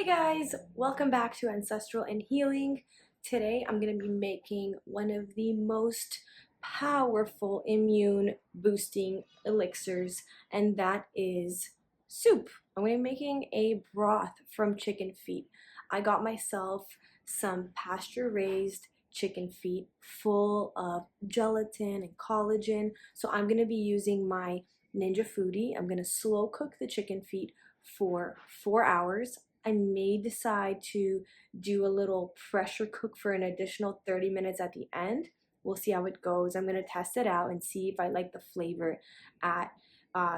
Hey guys, welcome back to Ancestral and Healing. Today I'm going to be making one of the most powerful immune boosting elixirs, and that is soup. I'm going to be making a broth from chicken feet. I got myself some pasture raised chicken feet full of gelatin and collagen, so I'm going to be using my Ninja Foodi. I'm going to slow cook the chicken feet for 4 hours. I may decide to do a little pressure cook for an additional 30 minutes at the end. We'll see how it goes. I'm going to test it out and see if I like the flavor at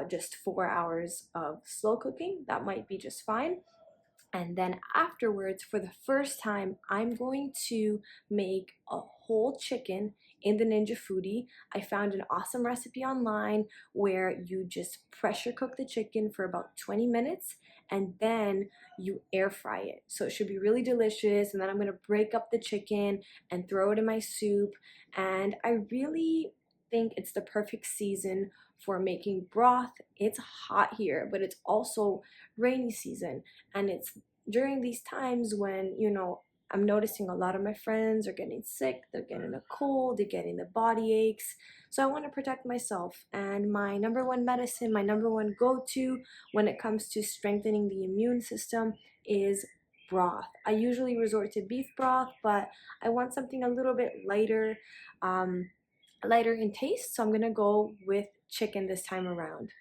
just 4 hours of slow cooking. That might be just fine. And then afterwards, for the first time, I'm going to make a whole chicken in the Ninja Foodi. I found an awesome recipe online where you just pressure cook the chicken for about 20 minutes and then you air fry it. So it should be really delicious. And then I'm going to break up the chicken and throw it in my soup. And I really think it's the perfect season for making broth. It's hot here, but it's also rainy season, and it's during these times when I'm noticing a lot of my friends are getting sick, they're getting a cold, they're getting the body aches. So I want to protect myself, and my number one medicine, my number one go-to when it comes to strengthening the immune system is broth. I usually resort to beef broth, but I want something a little bit lighter in taste, so I'm gonna go with chicken this time around.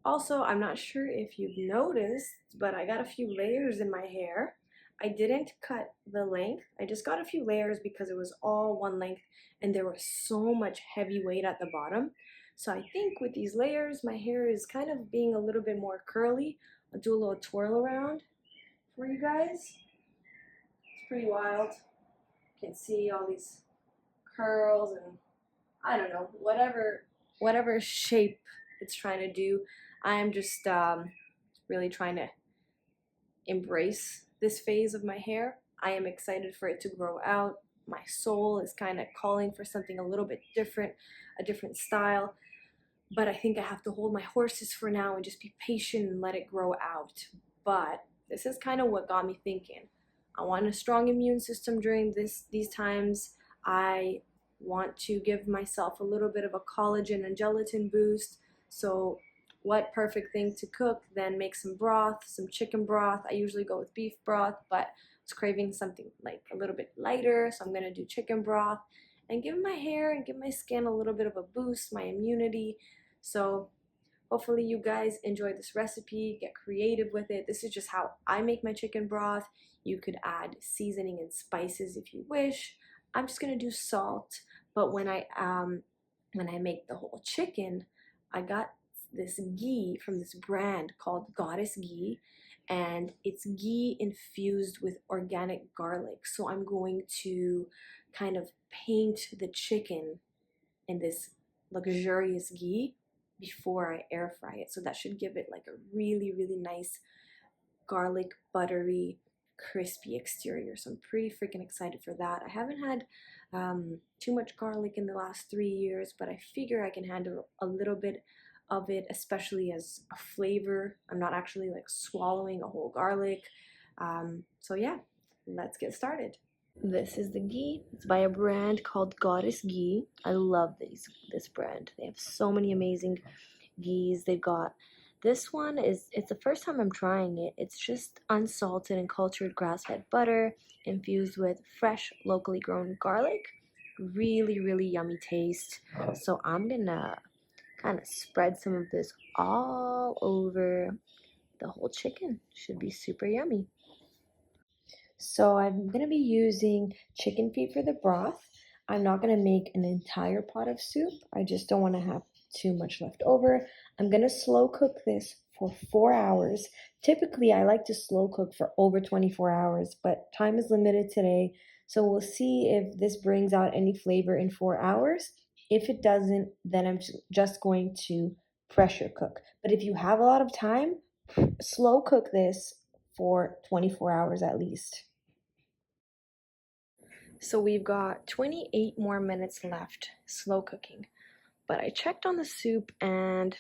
Also, I'm not sure if you've noticed, but I got a few layers in my hair. I didn't cut the length. I just got a few layers because it was all one length and there was so much heavy weight at the bottom. So I think with these layers, my hair is kind of being a little bit more curly. I'll do a little twirl around for you guys. It's pretty wild. You can see all these curls and I don't know, whatever shape it's trying to do. I am just really trying to embrace this phase of my hair. I am excited for it to grow out. My soul is kind of calling for something a little bit different, a different style. But I think I have to hold my horses for now and just be patient and let it grow out. But this is kind of what got me thinking. I want a strong immune system during these times. I want to give myself a little bit of a collagen and gelatin boost. So what perfect thing to cook than make some broth, some chicken broth. I usually go with beef broth, but I was craving something like a little bit lighter, so I'm gonna do chicken broth and give my hair and give my skin a little bit of a boost, my immunity. So hopefully you guys enjoy this recipe, get creative with it. This is just how I make my chicken broth. You could add seasoning and spices if you wish. I'm just gonna do salt, but when I make the whole chicken, I got this ghee from this brand called Ghee, and it's ghee infused with organic garlic. So I'm going to kind of paint the chicken in this luxurious ghee before I air fry it. So that should give it like a really, really nice garlic, buttery, crispy exterior. So I'm pretty freaking excited for that. I haven't had too much garlic in the last 3 years, but I figure I can handle a little bit of it, especially as a flavor. I'm not actually like swallowing a whole garlic. So yeah, let's get started. This is the ghee. It's by a brand called Ghee. I love this brand. They have so many amazing ghees. They've got this one it's the first time I'm trying it. It's just unsalted and cultured grass-fed butter infused with fresh, locally grown garlic. Really, really yummy taste. So I'm gonna kind of spread some of this all over the whole chicken. Should be super yummy. So I'm going to be using chicken feet for the broth. I'm not going to make an entire pot of soup. I just don't want to have too much left over. I'm going to slow cook this for 4 hours. Typically, I like to slow cook for over 24 hours, but time is limited today. So we'll see if this brings out any flavor in 4 hours. If it doesn't, then I'm just going to pressure cook. But if you have a lot of time, slow cook this for 24 hours at least. So we've got 28 more minutes left slow cooking. But I checked on the soup and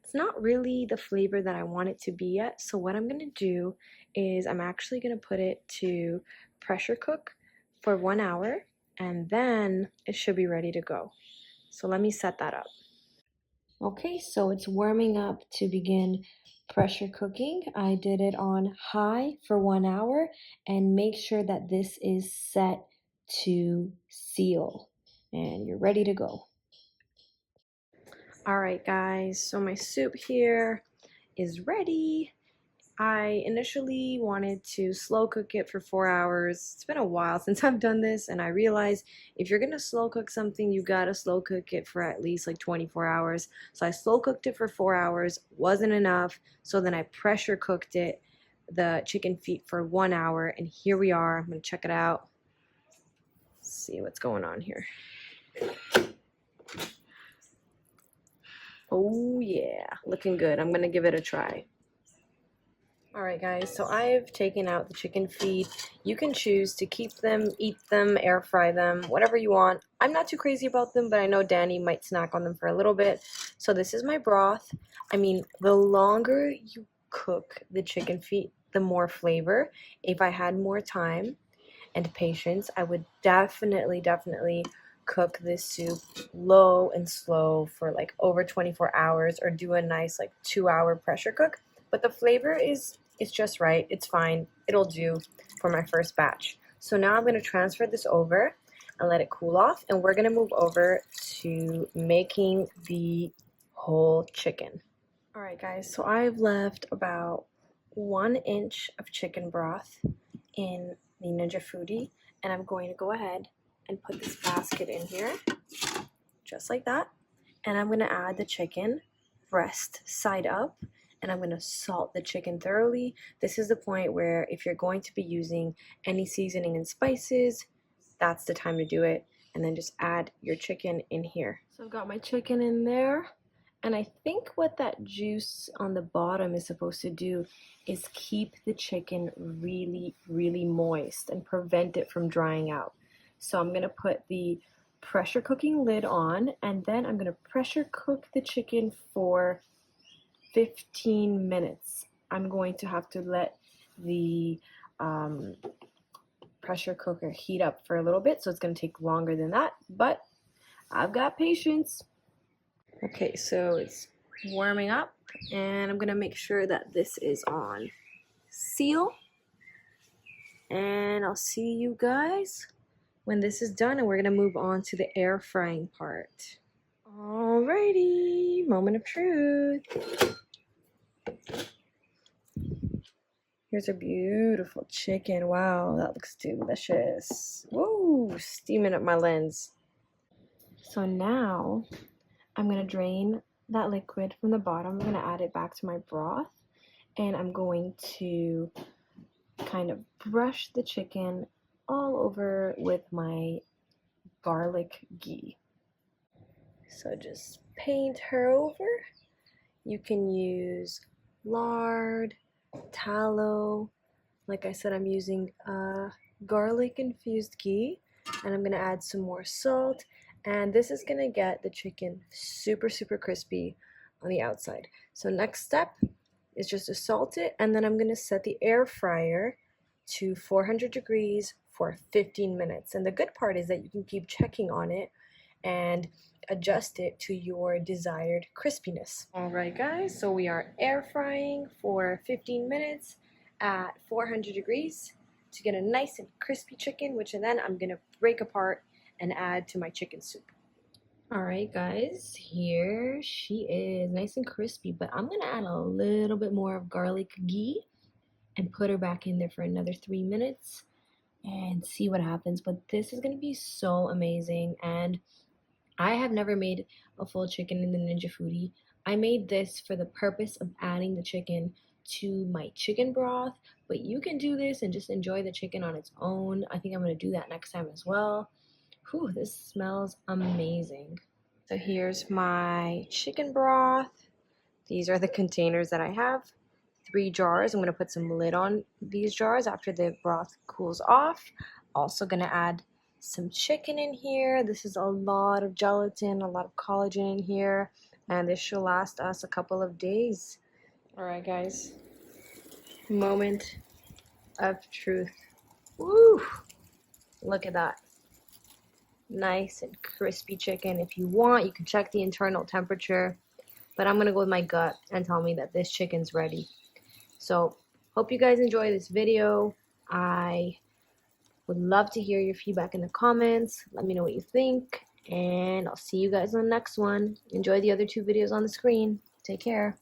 it's not really the flavor that I want it to be yet. So what I'm going to do is I'm actually going to put it to pressure cook for 1 hour, and then it should be ready to go. So let me set that up. Okay, so it's warming up to begin pressure cooking. I did it on high for 1 hour, and make sure that this is set to seal and you're ready to go. All right, guys, so my soup here is ready. I initially wanted to slow cook it for 4 hours. It's been a while since I've done this, and I realized if you're gonna slow cook something, you gotta slow cook it for at least like 24 hours. So I slow cooked it for 4 hours, wasn't enough. So then I pressure cooked it, the chicken feet, for 1 hour, and here we are. I'm gonna check it out. Let's see what's going on here. Oh yeah, looking good. I'm gonna give it a try. Alright guys, so I've taken out the chicken feet. You can choose to keep them, eat them, air fry them, whatever you want. I'm not too crazy about them, but I know Danny might snack on them for a little bit. So this is my broth. I mean, the longer you cook the chicken feet, the more flavor. If I had more time and patience, I would definitely cook this soup low and slow for like over 24 hours, or do a nice like 2-hour pressure cook. But the flavor is just right. It's fine. It'll do for my first batch. So now I'm going to transfer this over and let it cool off, and we're going to move over to making the whole chicken. All right guys, so I've left about 1 inch of chicken broth in the Ninja Foodi, and I'm going to go ahead and put this basket in here just like that, and I'm going to add the chicken breast side up, and I'm going to salt the chicken thoroughly. This is the point where if you're going to be using any seasoning and spices, that's the time to do it, and then just add your chicken in here. So I've got my chicken in there, and I think what that juice on the bottom is supposed to do is keep the chicken really moist and prevent it from drying out. So I'm going to put the pressure cooking lid on, and then I'm going to pressure cook the chicken for 15 minutes. I'm going to have to let the pressure cooker heat up for a little bit, so it's going to take longer than that, but I've got patience. Okay, so it's warming up, and I'm going to make sure that this is on seal, and I'll see you guys when this is done, and we're going to move on to the air frying part. Alrighty, moment of truth. Here's a beautiful chicken. Wow, that looks delicious. Woo, steaming up my lens. So now I'm going to drain that liquid from the bottom. I'm going to add it back to my broth, and I'm going to kind of brush the chicken all over with my garlic ghee. So just paint her over. You can use lard, tallow. Like I said, I'm using garlic infused ghee, and I'm going to add some more salt, and this is going to get the chicken super crispy on the outside. So next step is just to salt it, and then I'm going to set the air fryer to 400 degrees for 15 minutes. And the good part is that you can keep checking on it and adjust it to your desired crispiness. Alright guys, so we are air frying for 15 minutes at 400 degrees to get a nice and crispy chicken, which then I'm going to break apart and add to my chicken soup. Alright guys, here she is, nice and crispy, but I'm going to add a little bit more of garlic ghee and put her back in there for another 3 minutes and see what happens. But this is going to be so amazing, and I have never made a full chicken in the Ninja Foodi. I made this for the purpose of adding the chicken to my chicken broth, but you can do this and just enjoy the chicken on its own. I think I'm going to do that next time as well. Whew, this smells amazing. So here's my chicken broth. These are the containers that I have. 3 jars. I'm going to put some lid on these jars after the broth cools off. Also going to add some chicken in here. This is a lot of gelatin, a lot of collagen in here, and this should last us a couple of days. Alright guys, moment of truth. Woo! Look at that. Nice and crispy chicken. If you want, you can check the internal temperature, but I'm gonna go with my gut and tell me that this chicken's ready. So hope you guys enjoy this video. I would love to hear your feedback in the comments. Let me know what you think, and I'll see you guys on the next one. Enjoy the other 2 videos on the screen. Take care.